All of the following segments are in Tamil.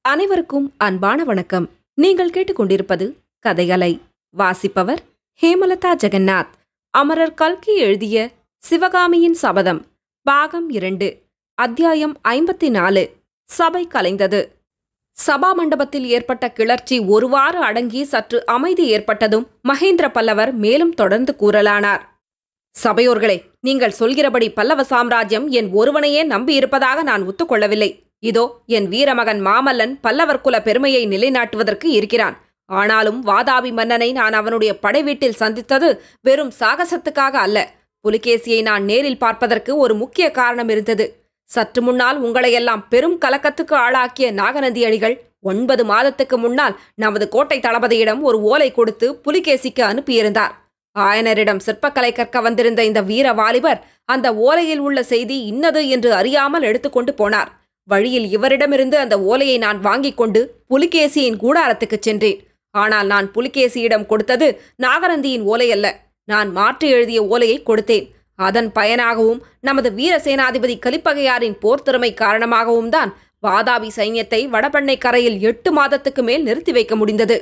அனைவருக்கும் அன்பான வணக்கம். நீங்கள் கேட்டுக்கொண்டிருப்பது கதைகளை. வாசிப்பவர் ஹேமலதா ஜெகநாத். அமரர் கல்கி எழுதிய சிவகாமியின் சபதம் பாகம் 2, அத்தியாயம் 54. சபை கலைந்தது. சபா மண்டபத்தில் ஏற்பட்ட கிளர்ச்சி ஒருவாறு அடங்கி சற்று அமைதி ஏற்பட்டதும் மகேந்திர பல்லவர் மேலும் தொடர்ந்து கூறலானார். சபையோர்களே, நீங்கள் சொல்கிறபடி பல்லவ சாம்ராஜ்யம் என் ஒருவனையே நம்பியிருப்பதாக நான் ஒத்துக்கொள்ளவில்லை. இதோ என் வீரமகன் மாமல்லன் பல்லவர் குல பெருமையை நிலைநாட்டுவதற்கு இருக்கிறான். ஆனாலும் வாதாபி மன்னனை நான் அவனுடைய படை வீட்டில் சந்தித்தது வெறும் சாகசத்துக்காக அல்ல. புலிகேசியை நான் நேரில் பார்ப்பதற்கு ஒரு முக்கிய காரணம் இருந்தது. சற்று முன்னால் உங்களையெல்லாம் பெரும் கலக்கத்துக்கு ஆளாக்கிய நாகநந்தி அடிகள் 9 மாதத்துக்கு முன்னால் நமது கோட்டை தளபதியிடம் ஒரு ஓலை கொடுத்து புலிகேசிக்கு அனுப்பியிருந்தார். ஆயனரிடம் சிற்பக்கலை கற்க வந்திருந்த இந்த வீர வாலிபர் அந்த ஓலையில் உள்ள செய்தி இன்னது என்று அறியாமல் எடுத்துக்கொண்டு போனார். வழியில் இவரிடமிருந்து அந்த ஓலையை நான் வாங்கிக் கொண்டு புலிகேசியின் கூடாரத்துக்குச் சென்றேன். ஆனால் நான் புலிகேசியிடம் கொடுத்தது நாகநந்தியின் ஓலை அல்ல. நான் மாற்றி எழுதிய ஓலையை கொடுத்தேன். அதன் பயனாகவும் நமது வீரசேனாதிபதி கலிப்பகையாரின் போர் திறமை காரணமாகவும் தான் வாதாபி சைன்யத்தை வடபெண்ணை கரையில் 8 மாதத்துக்கு மேல் நிறுத்தி வைக்க முடிந்தது.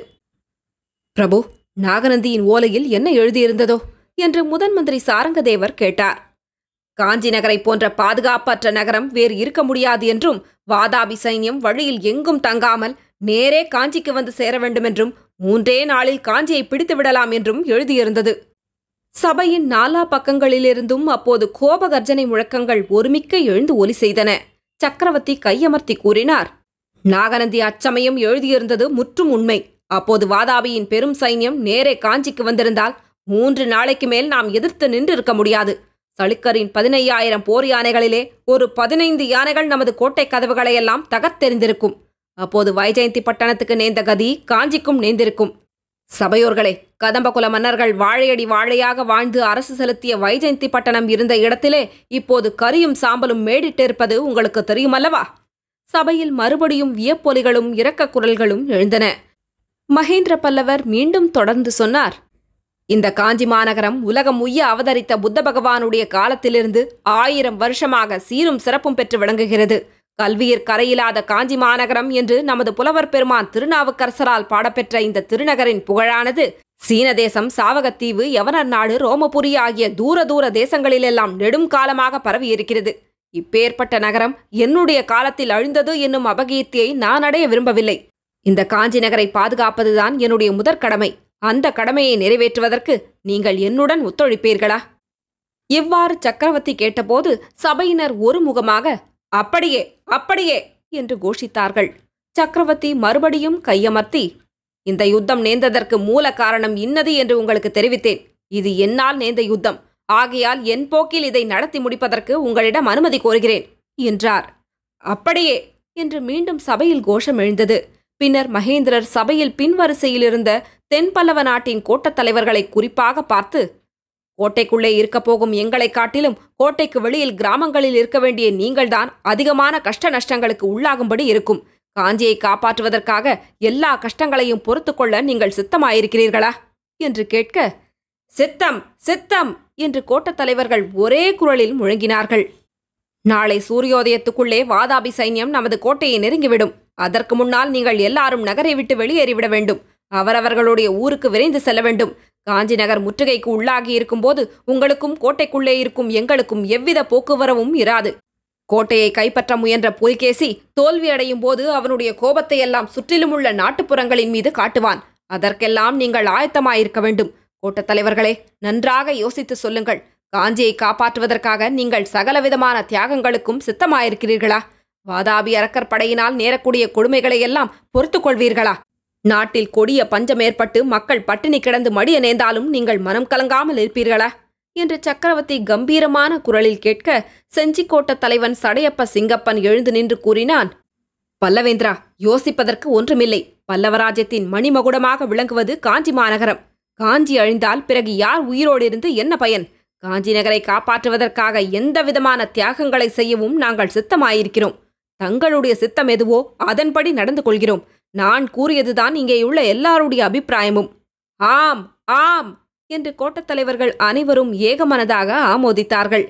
பிரபு, நாகநந்தியின் ஓலையில் என்ன எழுதியிருந்ததோ என்று முதன் மந்திரி சாரங்கதேவர் கேட்டார். காஞ்சி நகரை போன்ற பாதுகாப்பற்ற நகரம் வேறு இருக்க முடியாது என்றும், வாதாபி சைன்யம் வழியில் எங்கும் தங்காமல் நேரே காஞ்சிக்கு வந்து சேர வேண்டுமென்றும், 3 நாளில் காஞ்சியை பிடித்து விடலாம் என்றும் எழுதியிருந்தது. சபையின் 4 பக்கங்களிலிருந்தும் அப்போது கோபகர்ஜனை முழக்கங்கள் ஒருமிக்க எழுந்து ஒலி செய்தன. சக்கரவர்த்தி கையமர்த்தி கூறினார், நாகநந்தி அச்சமயம் எழுதியிருந்தது முற்றும் உண்மை. அப்போது வாதாபியின் பெரும் சைன்யம் நேரே காஞ்சிக்கு வந்திருந்தால் 3 நாளைக்கு மேல் நாம் எதிர்த்து நின்றிருக்க முடியாது. சளுக்கரின் 15,000 போர் யானைகளிலே ஒரு 15 யானைகள் நமது கோட்டை கதவுகளையெல்லாம் தகர்த்தெறிந்திருக்கும். அப்போது வைஜெயந்தி பட்டணத்துக்கு நேர்ந்த கதி காஞ்சிக்கும் நேர்ந்திருக்கும். சபையோர்களே, கதம்பகுல மன்னர்கள் வாழையடி வாழையாக வாழ்ந்து அரசு செலுத்திய வைஜெயந்தி பட்டணம் இருந்த இடத்திலே இப்போது கரியும் சாம்பலும் மேடிட்டிருப்பது உங்களுக்கு தெரியுமல்லவா? சபையில் மறுபடியும் வியப்பொலிகளும் இரக்க குரல்களும் எழுந்தன. மகேந்திர பல்லவர் மீண்டும் தொடர்ந்து சொன்னார், இந்த காஞ்சி மாநகரம் உலகம் உய்ய அவதரித்த புத்த பகவானுடைய காலத்திலிருந்து 1000 வருஷமாக சீரும் சிறப்பும் பெற்று விளங்குகிறது. கல்வியிற் கரையில்லாத காஞ்சி மாநகரம் என்று நமது புலவர் பெருமான் திருநாவுக்கரசரால் பாடப்பெற்ற இந்த திருநகரின் புகழானது சீன தேசம், சாவகத்தீவு, யவனர் நாடு, ரோமபுரி ஆகிய தூர தூர தேசங்களிலெல்லாம் நெடும் காலமாக பரவியிருக்கிறது. இப்பேற்பட்ட நகரம் என்னுடைய காலத்தில் அழிந்தது என்னும் அபகீர்த்தியை நான் அடைய விரும்பவில்லை. இந்த காஞ்சி நகரை பாதுகாப்பதுதான் என்னுடைய முதற்கடமை. அந்த கடமையை நிறைவேற்றுவதற்கு நீங்கள் என்னுடன் ஒத்துழைப்பீர்களா? இவ்வாறு சக்கரவர்த்தி கேட்டபோது சபையினர் ஒருமுகமாக அப்படியே அப்படியே என்று கோஷித்தார்கள். சக்கரவர்த்தி மறுபடியும் கையமர்த்தி, இந்த யுத்தம் நேர்ந்ததற்கு மூல காரணம் இன்னது என்று உங்களுக்கு தெரிவித்தேன். இது என்னால் நேர்ந்த யுத்தம். ஆகையால் என் போக்கில் இதை நடத்தி முடிப்பதற்கு உங்களிடம் அனுமதி கோருகிறேன் என்றார். அப்படியே என்று மீண்டும் சபையில் கோஷம் எழுந்தது. பின்னர் மகேந்திரர் சபையில் பின்வரிசையில் இருந்த தென்பல்லவ நாட்டின் கோட்டத் தலைவர்களை குறிப்பாக பார்த்து, கோட்டைக்குள்ளே இருக்கப் போகும் எங்களை காட்டிலும் கோட்டைக்கு வெளியில் கிராமங்களில் இருக்க வேண்டிய நீங்கள்தான் அதிகமான கஷ்ட நஷ்டங்களுக்கு உள்ளாகும்படி இருக்கும். காஞ்சியை காப்பாற்றுவதற்காக எல்லா கஷ்டங்களையும் பொறுத்துக்கொள்ள நீங்கள் சித்தமாயிருக்கிறீர்களா என்று கேட்க, சித்தம் சித்தம் என்று கோட்டத் தலைவர்கள் ஒரே குரலில் முழங்கினார்கள். நாளை சூரியோதயத்துக்குள்ளே வாதாபி சைன்யம் நமது கோட்டையை நெருங்கிவிடும். அதற்கு முன்னால் நீங்கள் எல்லாரும் நகரை விட்டு வெளியேறிவிட வேண்டும். அவரவர்களுடைய ஊருக்கு விரைந்து செல்ல வேண்டும். காஞ்சி நகர் முற்றுகைக்கு உள்ளாகி இருக்கும்போது உங்களுக்கும் கோட்டைக்குள்ளே இருக்கும் எங்களுக்கும் எவ்வித போக்குவரவும் இராது. கோட்டையை கைப்பற்ற முயன்ற புலிகேசி தோல்வியடையும் போது அவனுடைய கோபத்தை எல்லாம் சுற்றிலும் உள்ள நாட்டுப்புறங்களின் மீது காட்டுவான். அதற்கெல்லாம் நீங்கள் ஆயத்தமாயிருக்க வேண்டும். கோட்டத் தலைவர்களே, நன்றாக யோசித்து சொல்லுங்கள். காஞ்சியை காப்பாற்றுவதற்காக நீங்கள் சகலவிதமான தியாகங்களுக்கும் சித்தமாயிருக்கிறீர்களா? வாதாபி அரக்கர் படையினால் நேரக்கூடிய கொடுமைகளையெல்லாம் பொறுத்து கொள்வீர்களா? நாட்டில் கொடிய பஞ்சம் ஏற்பட்டு மக்கள் பட்டினி கிடந்து மடிய நேர்ந்தாலும் நீங்கள் மனம் கலங்காமல் இருப்பீர்களா என்று சக்கரவர்த்தி கம்பீரமான குரலில் கேட்க, செஞ்சிக்கோட்ட தலைவன் சடையப்ப சிங்கப்பன் எழுந்து நின்று கூறினான், பல்லவேந்திரா, யோசிப்பதற்கு ஒன்றுமில்லை. பல்லவராஜ்யத்தின் மணிமகுடமாக விளங்குவது காஞ்சி மாநகரம். காஞ்சி அழிந்தால் பிறகு யார் உயிரோடு இருந்து என்ன பயன்? காஞ்சி நகரை காப்பாற்றுவதற்காக எந்த விதமான தியாகங்களை செய்யவும் நாங்கள் சித்தமாயிருக்கிறோம். தங்களுடைய சித்தம் எதுவோ அதன்படி நடந்து கொள்கிறோம். நான் கூறியதுதான் இங்கேயுள்ள எல்லாருடைய அபிப்பிராயமும். ஆம் ஆம் என்று கோட்டத் தலைவர்கள் அனைவரும் ஏகமனதாக ஆமோதித்தார்கள்.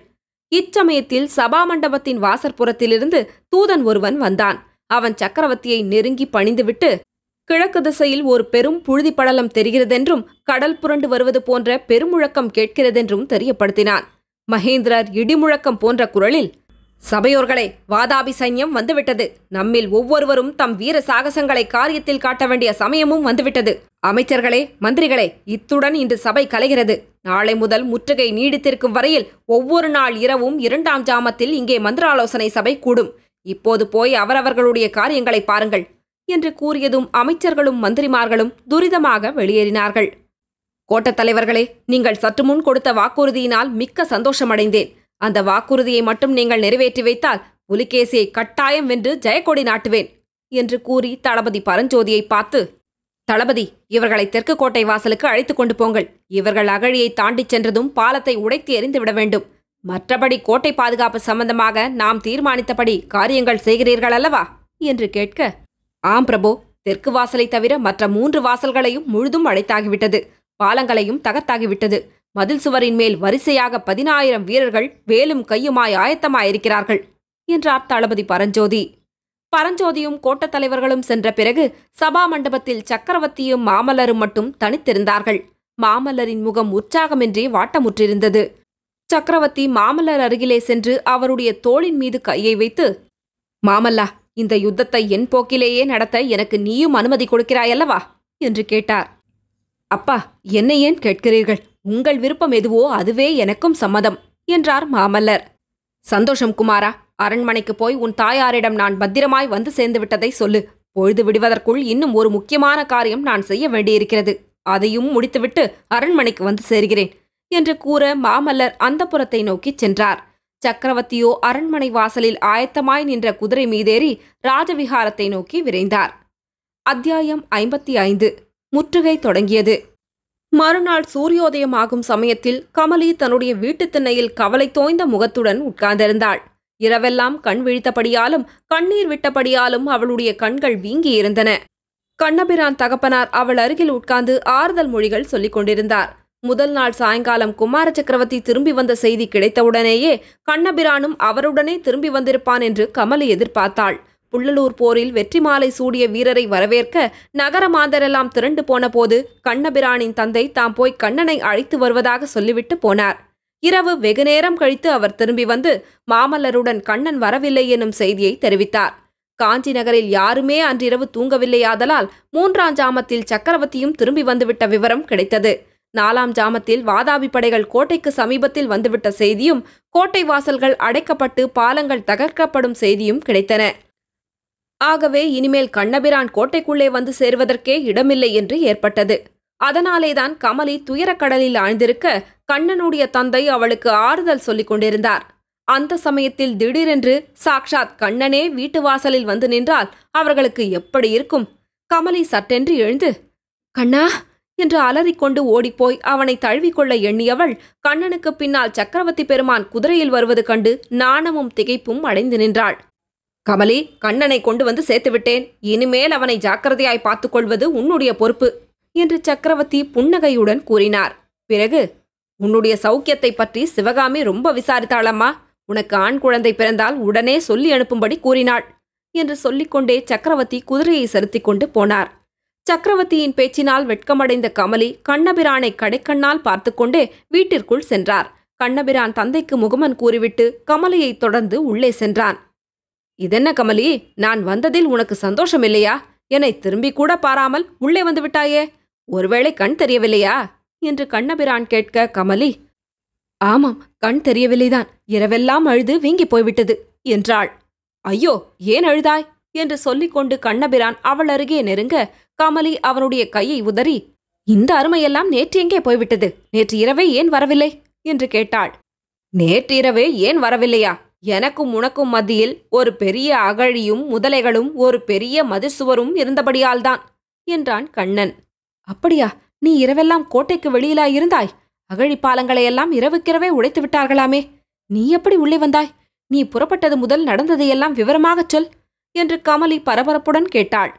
இச்சமயத்தில் சபா மண்டபத்தின் வாசற்புறத்திலிருந்து தூதன் ஒருவன் வந்தான். அவன் சக்கரவர்த்தியை நெருங்கி பணிந்துவிட்டு, கிழக்கு திசையில் ஒரு பெரும் புழுதி படலம் தெரிகிறதென்றும் கடல் புரண்டு வருவது போன்ற பெருமுழக்கம் கேட்கிறதென்றும் தெரியப்படுத்தினான். மகேந்திரர் இடிமுழக்கம் போன்ற குரலில், சபையோர்களே, வாதாபி சைன்யம் வந்துவிட்டது. நம்மில் ஒவ்வொருவரும் தம் வீர சாகசங்களை காரியத்தில் காட்ட வேண்டிய சமயமும் வந்துவிட்டது. அமைச்சர்களே, மந்திரிகளே, இத்துடன் இன்று சபை கலைகிறது. நாளை முதல் முற்றுகை நீடித்திருக்கும் வரையில் ஒவ்வொரு நாள் இரவும் 2ஆம் ஜாமத்தில் இங்கே மந்திராலோசனை சபை கூடும். இப்போது போய் அவரவர்களுடைய காரியங்களை பாருங்கள் என்று கூறியதும் அமைச்சர்களும் மந்திரிமார்களும் துரிதமாக வெளியேறினார்கள். கோட்டத் தலைவர்களே, நீங்கள் சற்று முன் கொடுத்த வாக்குறுதியினால் மிக்க சந்தோஷமடைந்தேன். அந்த வாக்குறுதியை மட்டும் நீங்கள் நிறைவேற்றி வைத்தால் புலிகேசியை கட்டாயம் வென்று ஜெயக்கொடி நாட்டுவேன் என்று கூறி தளபதி பரஞ்சோதியை பார்த்து, தளபதி, இவர்களை தெற்கு கோட்டை வாசலுக்கு அழைத்துக் கொண்டு போங்கள். இவர்கள் அகழியை தாண்டிச் சென்றதும் பாலத்தை உடைத்து எறிந்துவிட வேண்டும். மற்றபடி கோட்டை பாதுகாப்பு சம்பந்தமாக நாம் தீர்மானித்தபடி காரியங்கள் செய்கிறீர்கள் அல்லவா என்று கேட்க, ஆம் பிரபு, தெற்கு வாசலை தவிர மற்ற 3 வாசல்களையும் முழுதும் அடைத்தாகிவிட்டது. பாலங்களையும் தகர்த்தாகிவிட்டது. மதில் சுவரின் மேல் வரிசையாக 10,000 வீரர்கள் வேலும் கையுமாய் ஆயத்தமாயிருக்கிறார்கள் என்றார் தளபதி பரஞ்சோதி. பரஞ்சோதியும் கோட்டத் தலைவர்களும் சென்ற பிறகு சபா மண்டபத்தில் சக்கரவர்த்தியும் மாமல்லரும் மட்டும் தனித்திருந்தார்கள். மாமல்லரின் முகம் உற்சாகமின்றி வாட்டமுற்றிருந்தது. சக்கரவர்த்தி மாமல்லர் அருகிலே சென்று அவருடைய தோளின் மீது கையை வைத்து, மாமல்லா, இந்த யுத்தத்தை என் போக்கிலேயே நடத்த எனக்கு நீயும் அனுமதி கொடுக்கிறாயல்லவா என்று கேட்டார். அப்பா, என்னை ஏன் கேட்கிறீர்கள்? உங்கள் விருப்பம் எதுவோ அதுவே எனக்கும் சம்மதம் என்றார் மாமல்லர். சந்தோஷம் குமாரா, அரண்மனைக்கு போய் உன் தாயாரிடம் நான் பத்திரமாய் வந்து சேர்ந்து விட்டதை சொல்லு. பொழுது விடுவதற்குள் இன்னும் ஒரு முக்கியமான காரியம் நான் செய்ய வேண்டியிருக்கிறது. அதையும் முடித்துவிட்டு அரண்மனைக்கு வந்து சேர்கிறேன் என்று கூற மாமல்லர் அந்தப்புரத்தை நோக்கிச் சென்றார். சக்கரவர்த்தியோ அரண்மனை வாசலில் ஆயத்தமாய் நின்ற குதிரை மீதேறி ராஜவிகாரத்தை நோக்கி விரைந்தார். அத்தியாயம் 55. முற்றுகை தொடங்கியது. மறுநாள் சூரியோதயமாகும் சமயத்தில் கமலி தன்னுடைய வீட்டுத் திண்ணையில் கவலை தோய்ந்த முகத்துடன் உட்கார்ந்திருந்தாள். இரவெல்லாம் கண் விழித்தபடியாலும் கண்ணீர் விட்டபடியாலும் அவளுடைய கண்கள் வீங்கியிருந்தன. கண்ணபிரான் தகப்பனார் அவள் அருகில் உட்கார்ந்து ஆறுதல் மொழிகள் சொல்லிக் கொண்டிருந்தார். முதல் நாள் சாயங்காலம் குமார சக்கரவர்த்தி திரும்பி வந்த செய்தி கிடைத்தவுடனேயே கண்ணபிரானும் அவருடனே திரும்பி வந்திருப்பான் என்று கமலி எதிர்பார்த்தாள். புள்ளலூர் போரில் வெற்றி மாலை சூடிய வீரரை வரவேற்க நகர மாந்தரெல்லாம் திரண்டு போன போது கண்ணபிரானின் தந்தை தாம் போய் கண்ணனை அழைத்து வருவதாக சொல்லிவிட்டு போனார். இரவு வெகுநேரம் கழித்து அவர் திரும்பி வந்து மாமல்லருடன் கண்ணன் வரவில்லை எனும் செய்தியை தெரிவித்தார். காஞ்சி நகரில் யாருமே அன்றிரவு தூங்கவில்லையாதலால் 3ஆம் ஜாமத்தில் சக்கரவர்த்தியும் திரும்பி வந்துவிட்ட விவரம் கிடைத்தது. 4ஆம் ஜாமத்தில் வாதாபி படைகள் கோட்டைக்கு சமீபத்தில் வந்துவிட்ட செய்தியும் கோட்டை வாசல்கள் அடைக்கப்பட்டு பாலங்கள் தகர்க்கப்படும் செய்தியும் கிடைத்தன. ஆகவே இனிமேல் கண்ணபிரான் கோட்டைக்குள்ளே வந்து சேருவதற்கே இடமில்லை என்று ஏற்பட்டது. அதனாலேதான் கமலி துயரக்கடலில் ஆழ்ந்திருக்க கண்ணனுடைய தந்தை அவளுக்கு ஆறுதல் சொல்லிக் கொண்டிருந்தார். அந்த சமயத்தில் திடீரென்று சாக்ஷாத் கண்ணனே வீட்டு வாசலில் வந்து நின்றால் அவர்களுக்கு எப்படி இருக்கும்? கமலி சட்டென்று எழுந்து, கண்ணா என்று அலறிக்கொண்டு ஓடிப்போய் அவனை தழுவிக்கொள்ள எண்ணியவள் கண்ணனுக்கு பின்னால் சக்கரவர்த்தி பெருமான் குதிரையில் வருவது கண்டு நாணமும் திகைப்பும் அடைந்து நின்றாள். கமலி, கண்ணனை கொண்டு வந்து சேர்த்துவிட்டேன். இனிமேல் அவனை ஜாக்கிரதையாய் பார்த்துக் கொள்வது உன்னுடைய பொறுப்பு என்று சக்கரவர்த்தி புன்னகையுடன் கூறினார். பிறகு, உன்னுடைய சௌக்கியத்தை பற்றி சிவகாமி ரொம்ப விசாரித்தாளம்மா. உனக்கு ஆண் குழந்தை பிறந்தால் உடனே சொல்லி அனுப்பும்படி கூறினாள் என்று சொல்லிக்கொண்டே சக்கரவர்த்தி குதிரையை செலுத்திக் கொண்டு போனார். சக்கரவர்த்தியின் பேச்சினால் வெட்கமடைந்த கமலி கண்ணபிரானை கடைக்கண்ணால் பார்த்து கொண்டே வீட்டிற்குள் சென்றார். கண்ணபிரான் தந்தைக்கு முகமன் கூறிவிட்டு கமலியை தொடர்ந்து உள்ளே சென்றான். இதென்ன கமலி, நான் வந்ததில் உனக்கு சந்தோஷம் இல்லையா? என்னை திரும்பி கூட பாராமல் உள்ளே வந்து விட்டாயே. ஒருவேளை கண் தெரியவில்லையா என்று கண்ணபிரான் கேட்க கமலி, ஆமாம், கண் தெரியவில்லைதான். இரவெல்லாம் அழுது வீங்கி போய்விட்டது என்றாள். ஐயோ, ஏன் அழுதாய் என்று சொல்லிக்கொண்டு கண்ணபிரான் அவள் அருகே நெருங்க கமலி அவனுடைய கையை உதறி, இந்த அருமையெல்லாம் நேற்று எங்கே போய்விட்டது? நேற்று இரவே ஏன் வரவில்லை என்று கேட்டாள். நேற்று இரவே ஏன் வரவில்லையா? எனக்கும் உனக்கும் மத்தியில் ஒரு பெரிய அகழியும் முதலைகளும் ஒரு பெரிய மதிசுவரும் இருந்தபடியால்தான் என்றான் கண்ணன். அப்படியா? நீ இரவெல்லாம் கோட்டைக்கு வெளியிலா இருந்தாய்? அகழி பாலங்களையெல்லாம் இரவுக்கிரவே உடைத்து விட்டார்களாமே. நீ எப்படி உள்ளே வந்தாய்? நீ புறப்பட்டது முதல் நடந்ததையெல்லாம் விவரமாகச் சொல் என்று கமலி பரபரப்புடன் கேட்டாள்.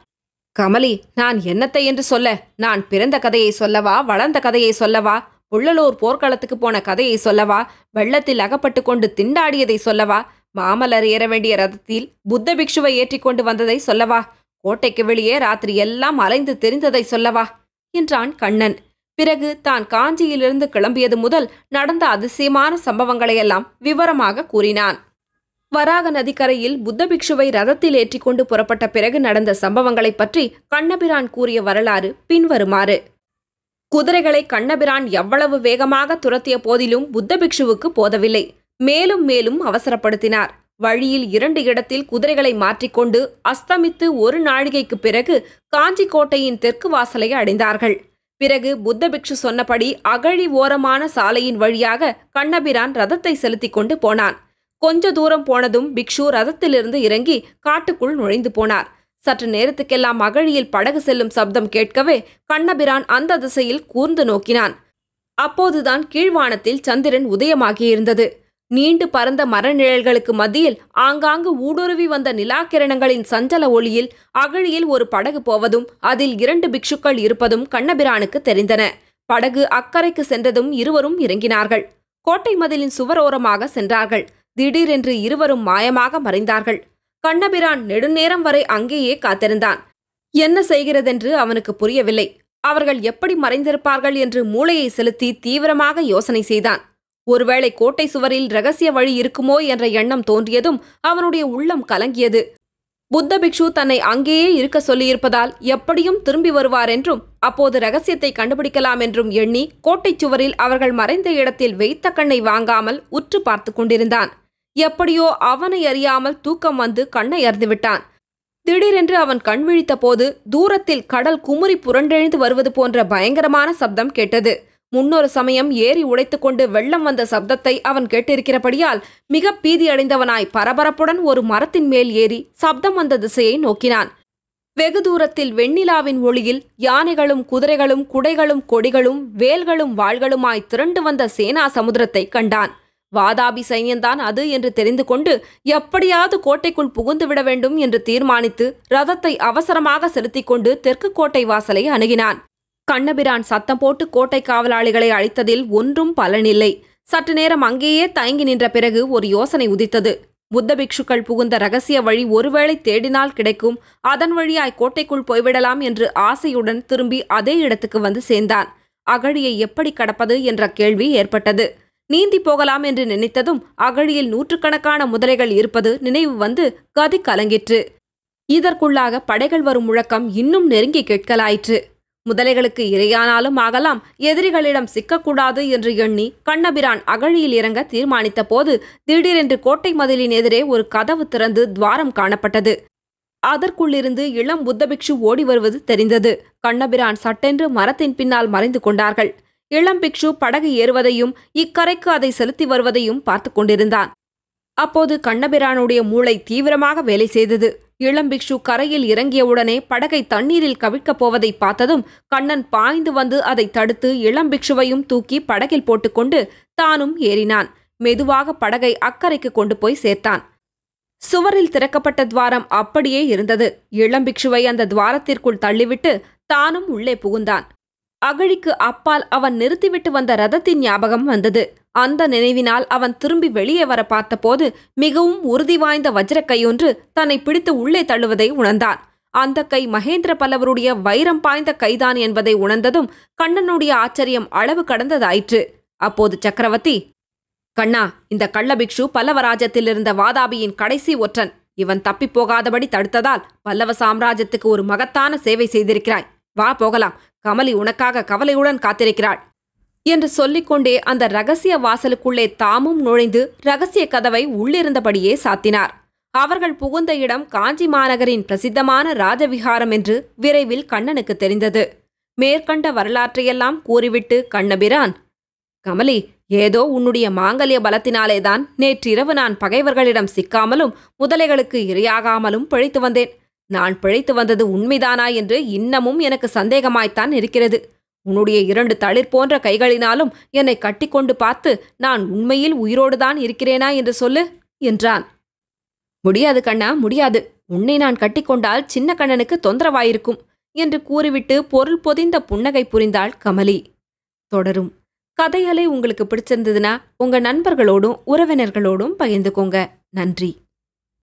கமலி, நான் என்னத்தை என்று சொல்ல? நான் பிறந்த கதையை சொல்லவா, வளர்ந்த கதையை சொல்லவா, புள்ளலூர் போர்க்களத்துக்கு போன கதையை சொல்லவா, வெள்ளத்தில் அகப்பட்டு கொண்டு திண்டாடியதை சொல்லவா, மாமல்லர் ஏற வேண்டிய ரதத்தில் புத்த பிக்ஷுவை ஏற்றிக் கொண்டு வந்ததை சொல்லவா? கோட்டைக்கு வெளியே ராத்திரி எல்லாம் அலைந்து தெரிந்ததை சொல்லவா என்றான் கண்ணன். பிறகு தான் காஞ்சியிலிருந்து கிளம்பியது முதல் நடந்த அதிசயமான சம்பவங்களையெல்லாம் விவரமாக கூறினான். வராக நதிக்கரையில் புத்த பிக்ஷுவை ரதத்தில் ஏற்றிக்கொண்டு புறப்பட்ட பிறகு நடந்த சம்பவங்களைப் பற்றி கண்ணபிரான் கூறிய வரலாறு பின்வருமாறு. குதிரைகளை கண்ணபிரான் எவ்வளவு வேகமாக துரத்திய போதிலும் புத்த பிக்ஷுவுக்கு போதவில்லை. மேலும் மேலும் அவசரப்படுத்தினார். வழியில் 2 இடத்தில் குதிரைகளை மாற்றிக்கொண்டு அஸ்தமித்து 1 நாழிகைக்கு பிறகு காஞ்சி கோட்டையின் தெற்கு வாசலை அடைந்தார்கள். பிறகு புத்த பிக்ஷு சொன்னபடி அகழி ஓரமான சாலையின் வழியாக கண்ணபிரான் ரதத்தை செலுத்திக் கொண்டு போனான். கொஞ்ச தூரம் போனதும் பிக்ஷு ரதத்திலிருந்து இறங்கி காட்டுக்குள் நுழைந்து போனார். சற்று நேரத்துக்கெல்லாம் அகழியில் படகு செல்லும் சப்தம் கேட்கவே கண்ணபிரான் அந்த திசையில் கூர்ந்து நோக்கினான். அப்போதுதான் கீழ்வானத்தில் சந்திரன் உதயமாகியிருந்தது. நீண்டு பறந்த மரநிழல்களுக்கு மத்தியில் ஆங்காங்கு ஊடுருவி வந்த நிலாக்கிரணங்களின் சஞ்சல ஒளியில் அகழியில் ஒரு படகு போவதும் அதில் 2 பிக்ஷுக்கள் இருப்பதும் கண்ணபிரானுக்கு தெரிந்தன. படகு அக்கறைக்கு சென்றதும் இருவரும் இறங்கினார்கள். கோட்டை மதிலின் சுவரோரமாக சென்றார்கள். திடீரென்று இருவரும் மாயமாக மறைந்தார்கள். கண்ணபிரான் நெடுநேரம் வரை அங்கேயே காத்திருந்தான். என்ன செய்கிறதென்று அவனுக்கு புரியவில்லை. அவர்கள் எப்படி மறைந்திருப்பார்கள் என்று மூளையை செலுத்தி தீவிரமாக யோசனை செய்தான். ஒருவேளை கோட்டை சுவரில் இரகசிய வழி இருக்குமோ என்ற எண்ணம் தோன்றியதும் அவனுடைய உள்ளம் கலங்கியது. புத்த பிக்ஷு தன்னை அங்கேயே இருக்க சொல்லியிருப்பதால் எப்படியும் திரும்பி வருவார் என்றும் அப்போது ரகசியத்தை கண்டுபிடிக்கலாம் என்றும் எண்ணி கோட்டைச் சுவரில் அவர்கள் மறைந்த இடத்தில் வைத்த கண்ணை வாங்காமல் உற்று பார்த்து கொண்டிருந்தான். எப்படியோ அவனை அறியாமல் தூக்கம் வந்து கண்ணை அறுந்துவிட்டான். திடீரென்று அவன் கண் விழித்த போது தூரத்தில் கடல் குமுறி புரண்டெழுந்து வருவது போன்ற பயங்கரமான சப்தம் கேட்டது. முன்னொரு சமயம் ஏரி உடைத்துக்கொண்டு வெள்ளம் வந்த சப்தத்தை அவன் கேட்டிருக்கிறபடியால் மிக பீதியடைந்தவனாய் பரபரப்புடன் ஒரு மரத்தின் மேல் ஏறி சப்தம் வந்த திசையை நோக்கினான். வெகு தூரத்தில் வெண்ணிலாவின் ஒளியில் யானைகளும் குதிரைகளும் குடைகளும் கொடிகளும் வேல்களும் வாள்களுமாய் திரண்டு வந்த சேனா சமுத்திரத்தை கண்டான். வாதாபி சைன்யந்தான் அது என்று தெரிந்து கொண்டு எப்படியாவது கோட்டைக்குள் புகுந்துவிட வேண்டும் என்று தீர்மானித்து ரதத்தை அவசரமாக செலுத்திக் கொண்டு தெற்கு கோட்டை வாசலை அணுகினான். கண்ணபிரான் சத்தம் போட்டு கோட்டை காவலாளிகளை அழைத்ததில் ஒன்றும் பலனில்லை. சற்று நேரம் அங்கேயே தயங்கி நின்ற பிறகு ஒரு யோசனை உதித்தது. புத்த பிக்ஷுக்கள் புகுந்த ரகசிய வழி ஒருவேளை தேடினால் கிடைக்கும், அதன் வழியாய் கோட்டைக்குள் போய்விடலாம் என்று ஆசையுடன் திரும்பி அதே இடத்துக்கு வந்து சேர்ந்தான். அகழியை எப்படி கடப்பது என்ற கேள்வி ஏற்பட்டது. நீந்தி போகலாம் என்று நினைத்ததும் அகழியில் 100கணக்கான முதலைகள் இருப்பது நினைவு வந்து கதி கலங்கிற்று. இதற்குள்ளாக படைகள் வரும் முழக்கம் இன்னும் நெருங்கி கேட்கலாயிற்று. முதலைகளுக்கு இரையானாலும் ஆகலாம், எதிரிகளிடம் சிக்கக்கூடாது என்று எண்ணி கண்ணபிரான் அகழியில் இறங்க தீர்மானித்த போது திடீரென்று கோட்டை மதிலின் எதிரே ஒரு கதவு திறந்து துவாரம் காணப்பட்டது. அதற்குள்ளிருந்து இளம் புத்த பிக்ஷு ஓடி வருவது தெரிந்தது. கண்ணபிரான் சட்டென்று மரத்தின் பின்னால் மறைந்து கொண்டார்கள். இளம் பிக்ஷு படகு ஏறுவதையும் இக்கரைக்கு அதை செலுத்தி வருவதையும் பார்த்து கொண்டிருந்தான். அப்போது கண்ணபிரானுடைய மூளை தீவிரமாக வேலை செய்தது. இளம் பிக்ஷு கரையில் இறங்கியவுடனே படகை தண்ணீரில் கவிழ்க்கப் போவதை பார்த்ததும் கண்ணன் பாய்ந்து வந்து அதை தடுத்து இளம் பிக்ஷுவையும் தூக்கி படகில் போட்டுக்கொண்டு தானும் ஏறினான். மெதுவாக படகை அக்கறைக்கு கொண்டு போய் சேர்த்தான். சுவரில் திறக்கப்பட்ட துவாரம் அப்படியே இருந்தது. இளம் பிக்ஷுவை அந்த துவாரத்திற்குள் தள்ளிவிட்டு தானும் உள்ளே புகுந்தான். அகழிக்கு அப்பால் அவன் நிறுத்திவிட்டு வந்த ரதத்தின் ஞாபகம் வந்தது. அந்த நினைவினால் அவன் திரும்பி வெளியே வர பார்த்தபோது மிகவும் உறுதி வாய்ந்த வஜ்ரக்கையொன்று தன்னை பிடித்து உள்ளே தள்ளுவதை உணர்ந்தான். அந்த கை மகேந்திர பல்லவருடைய வைரம் பாய்ந்த கைதான் என்பதை உணர்ந்ததும் கண்ணனுடைய ஆச்சரியம் அளவு கடந்ததாயிற்று. அப்போது சக்கரவர்த்தி, கண்ணா, இந்த கள்ளபிக்ஷு பல்லவராஜ்யத்தில் இருந்த வாதாபியின் கடைசி ஒற்றன். இவன் தப்பிப்போகாதபடி தடுத்ததால் பல்லவ சாம்ராஜ்யத்துக்கு ஒரு மகத்தான சேவை செய்திருக்கிறாய். வா போகலாம், கமலி உனக்காக கவலையுடன் காத்திருக்கிறாள் என்று சொல்லிக்கொண்டே அந்த ரகசிய வாசலுக்குள்ளே தாமும் நுழைந்து ரகசிய கதவை உள்ளிருந்தபடியே சாத்தினார். அவர்கள் புகுந்த இடம் காஞ்சி மாநகரின் பிரசித்தமான ராஜவிகாரம் என்று விரைவில் கண்ணனுக்கு தெரிந்தது. மேற்கண்ட வரலாற்றையெல்லாம் கூறிவிட்டு கண்ணபிரான், கமலி, ஏதோ உன்னுடைய மாங்கல்ய பலத்தினாலேதான் நேற்றிரவு நான் பகைவர்களிடம் சிக்காமலும் முதலைகளுக்கு இரையாகாமலும் பிழைத்து வந்தேன். நான் பிழைத்து வந்தது உண்மைதானா என்று இன்னமும் எனக்கு சந்தேகமாய்த்தான் இருக்கிறது. உன்னுடைய 2 தளிர் போன்ற கைகளினாலும் என்னை கட்டிக்கொண்டு பார்த்து நான் உண்மையில் உயிரோடுதான் இருக்கிறேனா என்று சொல்லு என்றான். முடியாது கண்ணா, முடியாது. உன்னை நான் கட்டிக்கொண்டால் சின்ன கண்ணனுக்கு தொந்தரவாயிருக்கும் என்று கூறிவிட்டு பொருள் பொதிந்த புன்னகை புரிந்தாள் கமலி. தொடரும். கதைகளை உங்களுக்கு பிடிச்சிருந்ததுன்னா உங்க நண்பர்களோடும் உறவினர்களோடும் பகிர்ந்துக்கோங்க. நன்றி.